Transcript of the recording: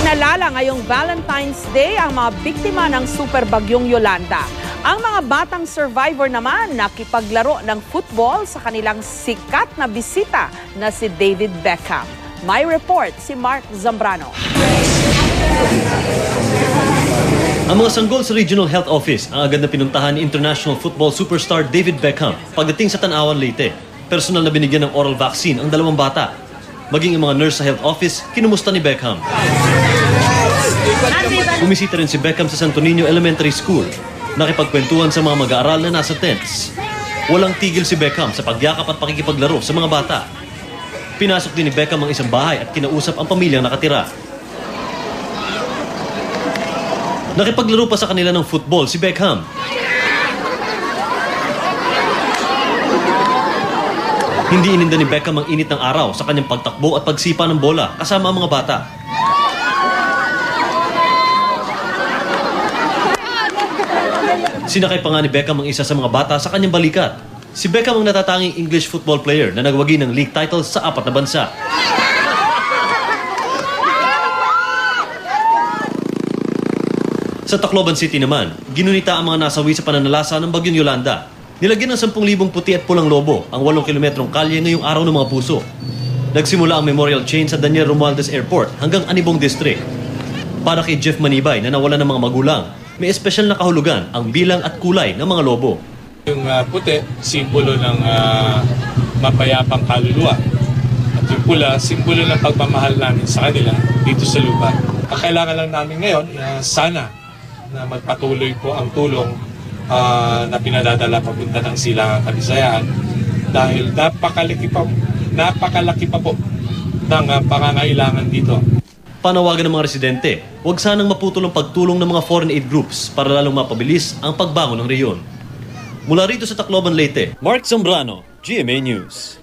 Inalala ngayong Valentine's Day ang mga biktima ng super bagyong Yolanda. Ang mga batang survivor naman nakipaglaro ng football sa kanilang sikat na bisita na si David Beckham. May report si Mark Zambrano. Ang mga sanggol sa Regional Health Office ang agad na pinuntahan ni international football superstar David Beckham pagdating sa Tanawan, Leyte. Personal na binigyan ng oral vaccine ang dalawang bata. Maging ang mga nurse sa health office, kinumusta ni Beckham. Bumisita rin si Beckham sa Santo Niño Elementary School. Nakipagkwentuhan sa mga mag-aaral na nasa tents. Walang tigil si Beckham sa pagyakap at pakikipaglaro sa mga bata. Pinasok din ni Beckham ang isang bahay at kinausap ang pamilyang nakatira. Nakipaglaro pa sa kanila ng football si Beckham. Hindi ininda ni Beckham ang init ng araw sa kanyang pagtakbo at pagsipa ng bola kasama ang mga bata. Sinakay pa nga ni Beckham ang isa sa mga bata sa kanyang balikat. Si Beckham ang natatanging English football player na nagwagi ng league titles sa 4 na bansa. Sa Tacloban City naman, ginunita ang mga nasawi sa pananalasa ng bagyong Yolanda. Nilagyan ng 10,000 puti at pulang lobo ang 8 kilometrong kalye ngayong araw ng mga puso. Nagsimula ang memorial chain sa Daniel Romualdez Airport hanggang Anibong District. Para kay Jeff Manibay na nawalan ng mga magulang, may espesyal na kahulugan ang bilang at kulay ng mga lobo. Yung puti, simbolo ng mapayapang kaluluwa. At yung pula, simbolo ng pagmamahal namin sa kanila dito sa lupa. Ang kailangan lang namin ngayon, sana na magpatuloy po ang tulong na pinadadala papunta ng Silangang Kabisayaan dahil napakalaki pa po ng pangangailangan dito. Panawagan ng mga residente, huwag sanang maputol ang pagtulong ng mga foreign aid groups para lalong mapabilis ang pagbangon ng reyon. Mula rito sa Tacloban, Leyte, Mark Zambrano, GMA News.